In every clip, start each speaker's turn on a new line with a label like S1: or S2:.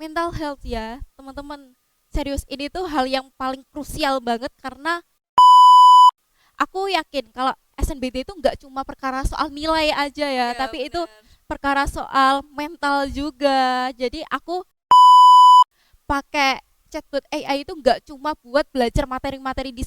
S1: mental health ya, teman-teman. Serius, ini tuh hal yang paling krusial banget karena aku yakin kalau SNBT itu nggak cuma perkara soal nilai aja ya,
S2: Iya,
S1: tapi itu
S2: benar.
S1: perkara soal mental juga. Jadi aku pakai chatbot AI itu nggak cuma buat belajar materi-materi di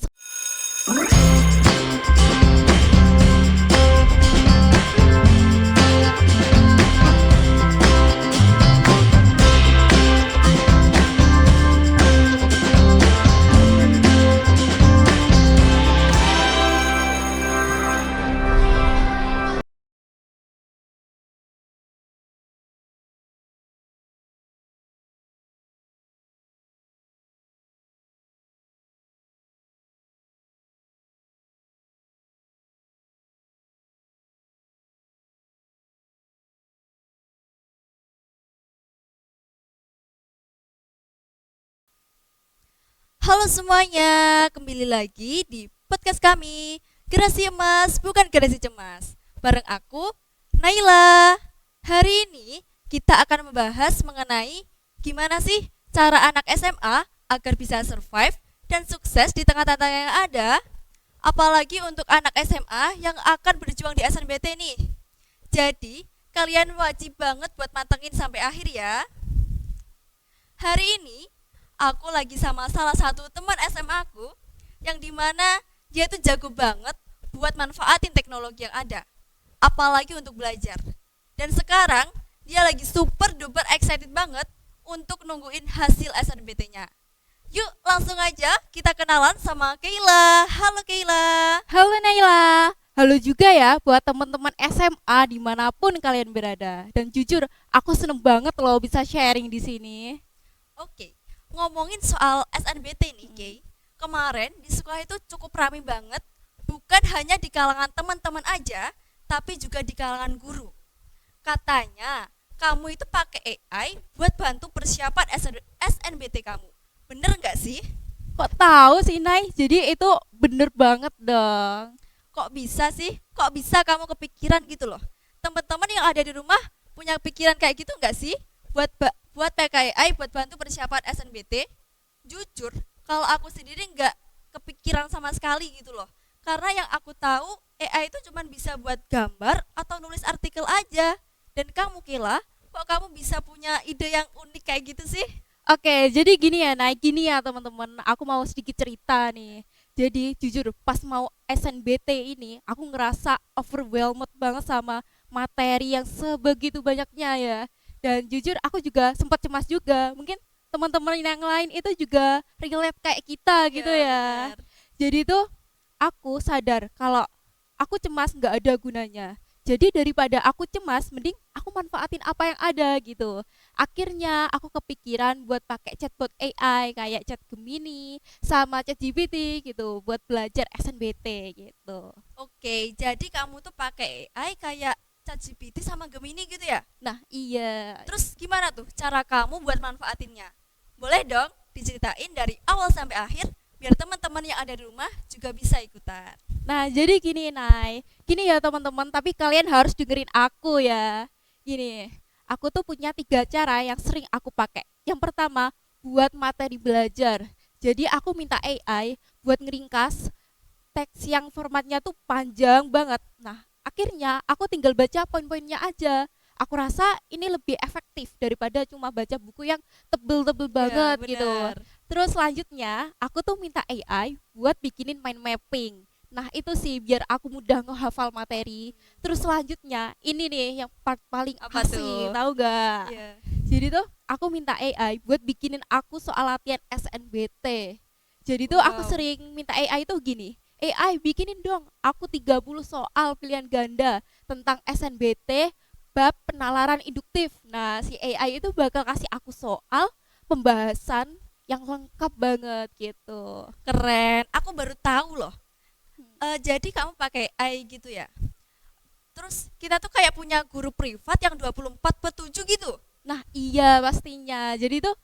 S2: Halo semuanya, kembali lagi di podcast kami, Generasi Emas Bukan Generasi Cemas. Bareng aku, Naila. Hari ini kita akan membahas mengenai gimana sih cara anak SMA agar bisa survive dan sukses di tengah tantangan yang ada. Apalagi untuk anak SMA yang akan berjuang di SNBT nih. Jadi, kalian wajib banget buat mantengin sampai akhir ya. Hari ini aku lagi sama salah satu teman SMA aku yang dimana dia tuh jago banget buat manfaatin teknologi yang ada, apalagi untuk belajar. Dan sekarang dia lagi super duper excited banget untuk nungguin hasil SNBT-nya. Yuk langsung aja kita kenalan sama Kayla. Halo Kayla.
S1: Halo Naila. Halo juga ya buat teman-teman SMA dimanapun kalian berada. Dan jujur, aku seneng banget loh bisa sharing di sini.
S2: Oke, ngomongin soal SNBT nih, Kay. Kemarin di sekolah itu cukup ramai banget, bukan hanya di kalangan teman-teman aja, tapi juga di kalangan guru. Katanya, kamu itu pakai AI buat bantu persiapan SNBT kamu. Bener nggak sih?
S1: Kok tahu sih Nay? Jadi itu bener banget dong.
S2: Kok bisa sih? Kok bisa kamu kepikiran gitu loh? Teman-teman yang ada di rumah punya pikiran kayak gitu nggak sih? Buat pakai AI buat bantu persiapan SNBT? Jujur, kalau aku sendiri nggak kepikiran sama sekali gitu loh. Karena yang aku tahu AI itu cuma bisa buat gambar atau nulis artikel aja. Dan kamu Kila, kok kamu bisa punya ide yang unik kayak gitu sih?
S1: Oke, jadi gini ya Nay, gini ya teman-teman. Aku mau sedikit cerita nih. Jadi jujur pas mau SNBT ini, aku ngerasa overwhelmed banget sama materi yang sebegitu banyaknya ya. Dan jujur aku juga sempat cemas juga. Mungkin teman-teman yang lain itu juga relate kayak kita gitu
S2: Ya
S1: ya.
S2: benar.
S1: Jadi tuh aku sadar kalau aku cemas nggak ada gunanya. Jadi daripada aku cemas, mending aku manfaatin apa yang ada gitu. Akhirnya aku kepikiran buat pakai chatbot AI kayak Chat Gemini sama Chat GPT gitu buat belajar SNBT gitu.
S2: Oke, jadi kamu tuh pakai AI kayak ChatGPT sama Gemini gitu ya?
S1: Nah iya.
S2: Terus gimana tuh cara kamu buat manfaatinnya? Boleh dong diceritain dari awal sampai akhir biar teman-teman yang ada di rumah juga bisa ikutan.
S1: Nah jadi gini Nay, gini ya teman-teman. Tapi kalian harus dengerin aku ya. Gini, aku tuh punya 3 cara yang sering aku pakai. Yang pertama buat materi belajar. Jadi aku minta AI buat ngeringkas teks yang formatnya tuh panjang banget. Nah, akhirnya aku tinggal baca poin-poinnya aja. Aku rasa ini lebih efektif daripada cuma baca buku yang tebel-tebel
S2: Ya,
S1: banget gitu.
S2: benar.
S1: Terus selanjutnya, aku tuh minta AI buat bikinin mind mapping. Nah, itu sih biar aku mudah ngehafal materi. Terus selanjutnya, ini nih yang part paling
S2: Apa
S1: asik,
S2: tuh?
S1: tahu gak?
S2: Iya.
S1: Jadi tuh aku minta AI buat bikinin aku soal latihan SNBT. Jadi tuh aku
S2: Wow.
S1: sering minta AI tuh gini, AI bikinin dong aku 30 soal pilihan ganda tentang SNBT bab penalaran induktif. Nah, si AI itu bakal kasih aku soal pembahasan yang lengkap banget gitu.
S2: Keren. Aku baru tahu loh.
S1: Hmm.
S2: Jadi kamu pakai AI gitu ya? Terus kita tuh kayak punya guru privat yang 24/7 gitu.
S1: Nah, iya pastinya. Jadi tuh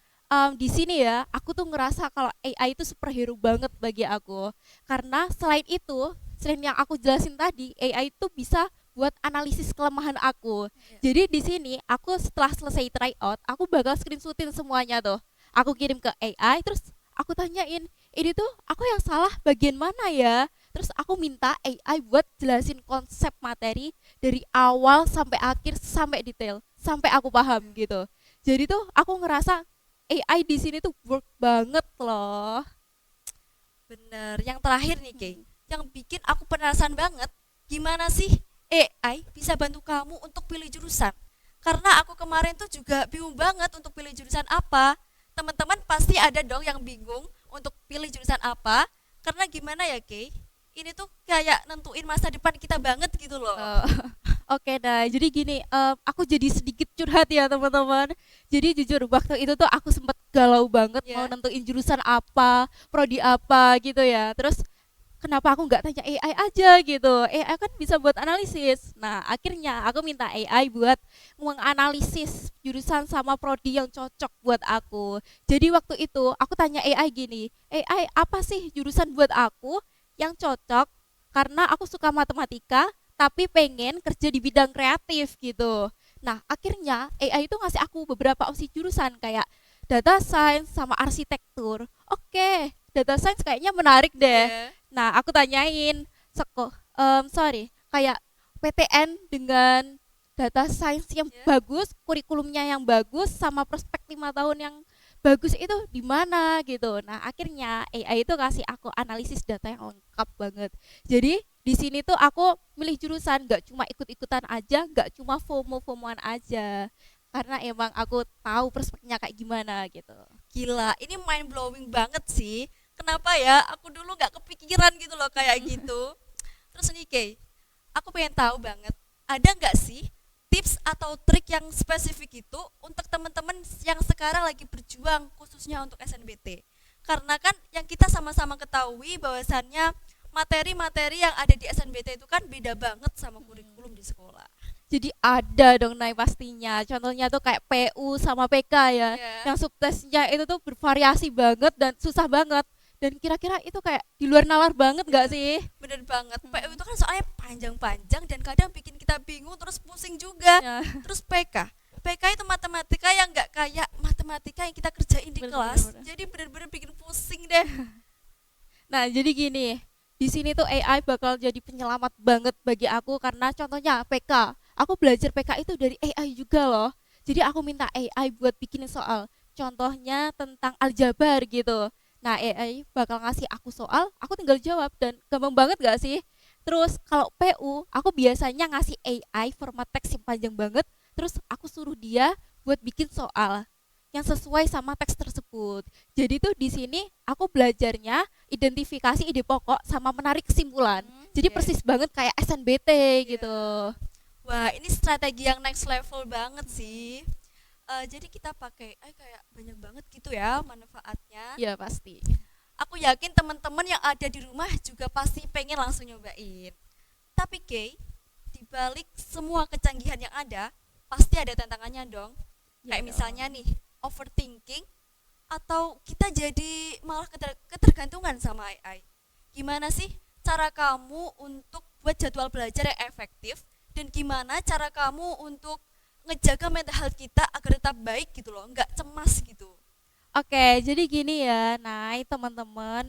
S1: di sini ya, aku tuh ngerasa kalau AI itu superhero banget bagi aku. Karena selain itu, selain yang aku jelasin tadi, AI itu bisa buat analisis kelemahan aku.
S2: Iya.
S1: Jadi di sini aku setelah selesai try out, aku bakal screenshotin semuanya tuh. Aku kirim ke AI, terus aku tanyain, ini tuh aku yang salah bagian mana ya? Terus aku minta AI buat jelasin konsep materi dari awal sampai akhir sampai detail, sampai aku paham gitu. Jadi tuh aku ngerasa AI di sini tuh work banget loh.
S2: Bener. Yang terakhir nih, Kay,
S1: Mm.
S2: yang bikin aku penasaran banget, gimana sih AI bisa bantu kamu untuk pilih jurusan? Karena aku kemarin tuh juga bingung banget untuk pilih jurusan apa. Teman-teman pasti ada dong yang bingung untuk pilih jurusan apa. Karena gimana ya, Kay? Ini tuh kayak nentuin masa depan kita banget gitu loh.
S1: Eh, Oke, nah jadi gini, aku jadi sedikit curhat ya teman-teman. Jadi jujur waktu itu tuh aku sempet galau banget mau
S2: Ya.
S1: nentuin jurusan apa, prodi apa gitu ya. Terus kenapa aku nggak tanya AI aja gitu? AI kan bisa buat analisis. Nah akhirnya aku minta AI buat menganalisis jurusan sama prodi yang cocok buat aku. Jadi waktu itu aku tanya AI gini, AI apa sih jurusan buat aku yang cocok karena aku suka matematika tapi pengen kerja di bidang kreatif gitu. Nah, akhirnya AI itu ngasih aku beberapa opsi jurusan kayak data science sama arsitektur. Oke, data science kayaknya menarik deh.
S2: Ya.
S1: Nah, aku tanyain, sorry, kayak PTN dengan data science yang
S2: Ya.
S1: bagus, kurikulumnya yang bagus, sama prospek 5 tahun yang bagus itu di mana gitu. Nah, akhirnya AI itu kasih aku analisis data yang lengkap banget. Jadi di sini tuh aku milih jurusan gak cuma ikut-ikutan aja, gak cuma FOMO-FOMOan aja. Karena emang aku tahu prospeknya kayak gimana gitu.
S2: Gila, ini mind blowing banget sih. Kenapa ya? Aku dulu nggak kepikiran gitu loh kayak gitu. Terus nih Kay, aku pengen tahu banget, ada nggak sih tips atau trik yang spesifik itu untuk teman-teman yang sekarang lagi berjuang khususnya untuk SNBT? Karena kan yang kita sama-sama ketahui bahwasannya materi-materi yang ada di SNBT itu kan beda banget sama kurikulum di sekolah.
S1: Jadi ada dong Nay pastinya. Contohnya tuh kayak PU sama PK ya.
S2: Ya,
S1: Yang subtesnya itu tuh bervariasi banget dan susah banget. Dan kira-kira itu kayak di luar nalar banget gak
S2: bener,
S1: sih?
S2: bener banget. PU
S1: Hmm.
S2: itu kan soalnya panjang-panjang dan kadang bikin kita bingung terus pusing juga.
S1: Ya,
S2: Terus PK itu matematika yang nggak kayak matematika yang kita kerjain di
S1: bener-bener.
S2: kelas, jadi bener-bener bikin pusing deh.
S1: Nah, jadi gini, di sini tuh AI bakal jadi penyelamat banget bagi aku karena contohnya PK. Aku belajar PK itu dari AI juga loh. Jadi aku minta AI buat bikin soal. Contohnya tentang aljabar gitu. Nah, AI bakal ngasih aku soal, aku tinggal jawab dan gampang banget gak sih? Terus kalau PU, aku biasanya ngasih AI format teks yang panjang banget, terus aku suruh dia buat bikin soal yang sesuai sama teks tersebut. Jadi tuh di sini aku belajarnya identifikasi ide pokok sama menarik kesimpulan. Jadi
S2: Ya,
S1: persis banget kayak SNBT gitu.
S2: ya. Wah, ini strategi yang next level banget sih. Jadi kita pakai kayak banyak banget gitu ya manfaatnya.
S1: Ya pasti.
S2: Aku yakin teman-teman yang ada di rumah juga pasti pengen langsung nyobain. Tapi Kay, di balik semua kecanggihan yang ada, pasti ada tantangannya dong.
S1: Ya
S2: Kayak
S1: dong.
S2: misalnya nih, overthinking atau kita jadi malah ketergantungan sama AI. Gimana sih cara kamu untuk buat jadwal belajar yang efektif dan gimana cara kamu untuk ngejaga mental health kita agar tetap baik gitu loh, nggak cemas gitu.
S1: Oke, jadi gini ya, Nay, teman-teman,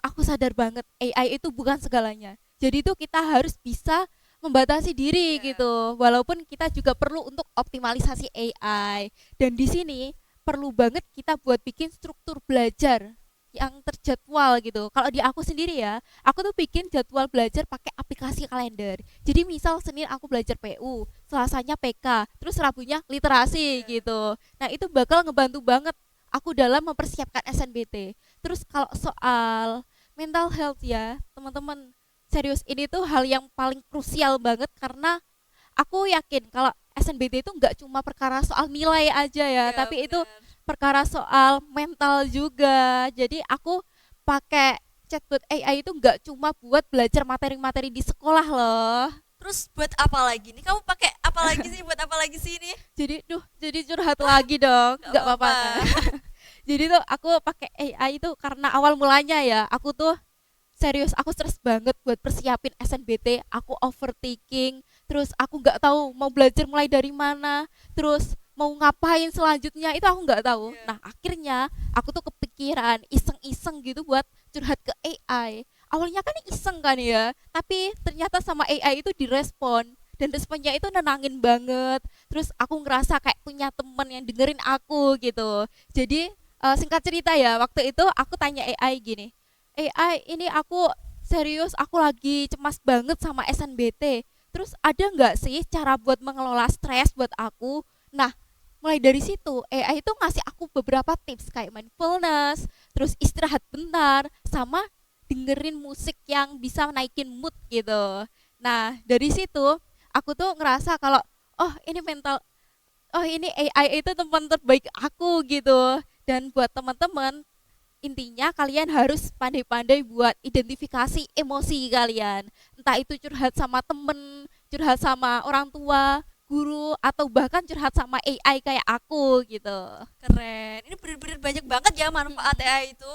S1: aku sadar banget AI itu bukan segalanya. Jadi itu kita harus bisa membatasi diri
S2: Ya,
S1: gitu. Walaupun kita juga perlu untuk optimalisasi AI. Dan di sini perlu banget kita buat bikin struktur belajar yang terjadwal gitu. Kalau di aku sendiri ya, aku tuh bikin jadwal belajar pakai aplikasi kalender. Jadi misal Senin aku belajar PU, Selasanya PK, terus Rabunya literasi
S2: ya.
S1: gitu. Nah, itu bakal ngebantu banget aku dalam mempersiapkan SNBT. Terus kalau soal mental health ya, teman-teman, serius ini tuh hal yang paling krusial banget karena aku yakin kalau SNBT itu nggak cuma perkara soal nilai aja ya,
S2: Ya,
S1: tapi itu
S2: benar.
S1: perkara soal mental juga. Jadi aku pakai chatbot AI itu nggak cuma buat belajar materi-materi di sekolah loh.
S2: Terus buat apa lagi nih? Kamu pakai apa lagi sih? Buat apa lagi sih ini?
S1: Jadi curhat lagi dong,
S2: Gak
S1: nggak apa-apa
S2: apa-apa.
S1: kan? Jadi tuh aku pakai AI itu karena awal mulanya ya, aku tuh serius aku stres banget buat persiapin SNBT, aku overthinking terus aku nggak tahu mau belajar mulai dari mana, terus mau ngapain selanjutnya itu aku nggak tahu.
S2: Iya.
S1: Nah akhirnya aku tuh kepikiran iseng-iseng gitu buat curhat ke AI. Awalnya kan iseng kan ya, tapi ternyata sama AI itu direspon, dan responnya itu nenangin banget. Terus aku ngerasa kayak punya temen yang dengerin aku gitu. Jadi singkat cerita ya, waktu itu aku tanya AI gini, AI ini aku serius, aku lagi cemas banget sama SNBT. Terus ada nggak sih cara buat mengelola stres buat aku? Nah, mulai dari situ AI itu ngasih aku beberapa tips kayak mindfulness, terus istirahat bentar, sama dengerin musik yang bisa naikin mood gitu. Nah, dari situ aku tuh ngerasa kalau oh ini mental, oh ini AI itu teman terbaik aku gitu. Dan buat teman-teman, intinya kalian harus pandai-pandai buat identifikasi emosi kalian. Entah itu curhat sama temen, curhat sama orang tua, guru, atau bahkan curhat sama AI kayak aku gitu.
S2: Keren. Ini bener-bener banyak banget ya manfaat AI itu.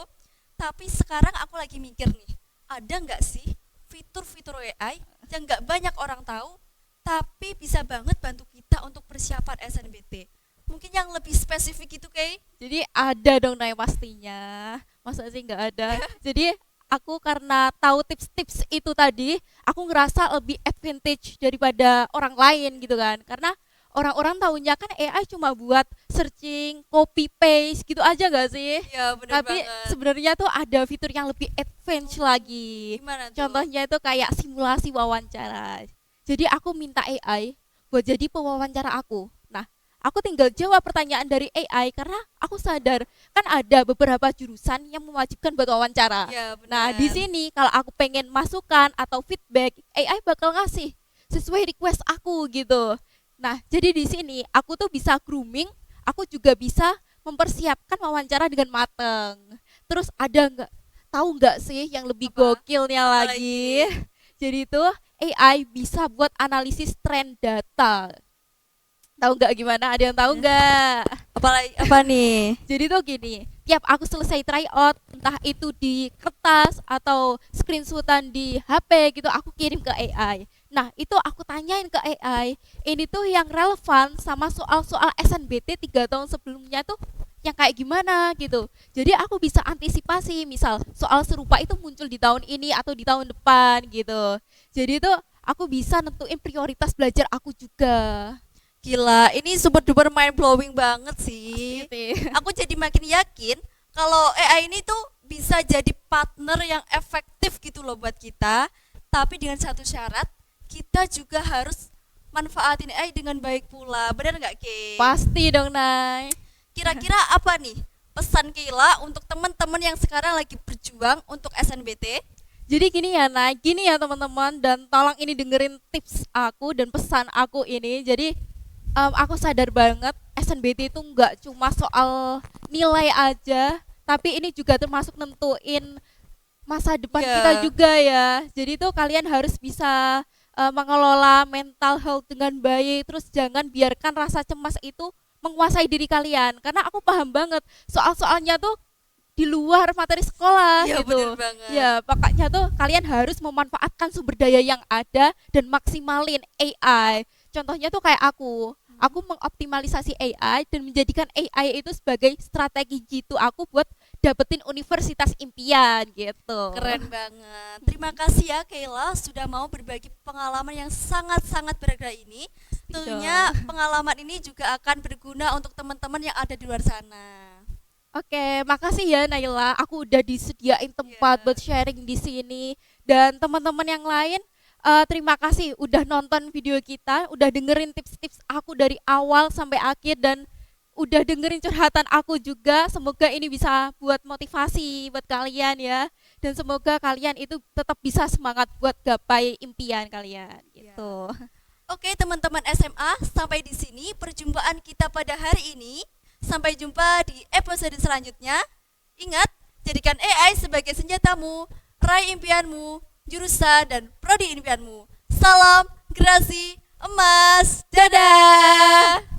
S2: Tapi sekarang aku lagi mikir nih, ada nggak sih fitur-fitur AI yang nggak banyak orang tahu, tapi bisa banget bantu kita untuk persiapan SNBT? Mungkin yang lebih spesifik itu kayak
S1: Jadi ada dong Nay pastinya. Masa sih nggak ada? Jadi aku karena tahu tips-tips itu tadi, aku ngerasa lebih advantage daripada orang lain gitu kan. Karena orang-orang tahunya kan AI cuma buat searching, copy paste gitu aja nggak sih?
S2: ya bener
S1: Tapi
S2: banget.
S1: sebenarnya tuh ada fitur yang lebih advance lagi.
S2: Gimana tuh?
S1: Contohnya itu kayak simulasi wawancara. Jadi aku minta AI buat jadi pewawancara aku. Nah, aku tinggal jawab pertanyaan dari AI karena aku sadar kan ada beberapa jurusan yang mewajibkan buat wawancara.
S2: Ya
S1: Nah,
S2: benar.
S1: di sini kalau aku pengen masukan atau feedback, AI bakal ngasih sesuai request aku gitu. Nah, jadi di sini aku tuh bisa grooming, aku juga bisa mempersiapkan wawancara dengan mateng. Terus ada nggak, tahu nggak sih yang lebih
S2: Apa?
S1: gokilnya
S2: Apa
S1: lagi?
S2: lagi?
S1: Jadi tuh AI bisa buat analisis tren data. Tahu nggak gimana? Ada yang tahu nggak?
S2: Apa nih?
S1: Jadi tuh gini, tiap aku selesai try out, entah itu di kertas atau screenshotan di HP gitu, aku kirim ke AI. Nah, itu aku tanyain ke AI, ini tuh yang relevan sama soal-soal SNBT 3 tahun sebelumnya tuh yang kayak gimana gitu. Jadi aku bisa antisipasi, misal soal serupa itu muncul di tahun ini atau di tahun depan gitu. Jadi tuh aku bisa nentuin prioritas belajar aku juga.
S2: Gila, ini super duper mind blowing banget sih.
S1: Gitu.
S2: Aku jadi makin yakin kalau AI ini tuh bisa jadi partner yang efektif gitu loh buat kita. Tapi dengan satu syarat, kita juga harus manfaatin AI dengan baik pula. Benar nggak, Kay?
S1: Pasti dong, Nay.
S2: Kira-kira apa nih pesan Kayla untuk teman-teman yang sekarang lagi berjuang untuk SNBT?
S1: Jadi gini ya, Nay, gini ya teman-teman, dan tolong ini dengerin tips aku dan pesan aku ini. Jadi aku sadar banget SNBT itu nggak cuma soal nilai aja, tapi ini juga termasuk nentuin masa depan kita
S2: Ya,
S1: juga ya. Jadi tuh kalian harus bisa mengelola mental health dengan baik. Terus jangan biarkan rasa cemas itu menguasai diri kalian. Karena aku paham banget soal-soalnya tuh di luar materi sekolah
S2: ya bener
S1: gitu.
S2: banget.
S1: Ya, makanya tuh kalian harus memanfaatkan sumber daya yang ada dan maksimalin AI. Contohnya tuh kayak aku mengoptimalisasi AI dan menjadikan AI itu sebagai strategi jitu aku buat dapetin universitas impian gitu.
S2: Keren banget. Terima kasih ya Kayla sudah mau berbagi pengalaman yang sangat-sangat berharga ini. Tentunya pengalaman ini juga akan berguna untuk teman-teman yang ada di luar sana.
S1: Oke, makasih ya Naila. Aku udah disediain tempat
S2: Ya.
S1: buat sharing di sini, dan teman-teman yang lain terima kasih udah nonton video kita, udah dengerin tips-tips aku dari awal sampai akhir, dan udah dengerin curhatan aku juga. Semoga ini bisa buat motivasi buat kalian ya, dan semoga kalian itu tetap bisa semangat buat gapai impian kalian
S2: Ya.
S1: gitu.
S2: Oke, teman-teman SMA, sampai di sini perjumpaan kita pada hari ini. Sampai jumpa di episode selanjutnya. Ingat, jadikan AI sebagai senjatamu, raih impianmu, jurusan dan prodi impianmu. Salam Generasi Emas. Dadah.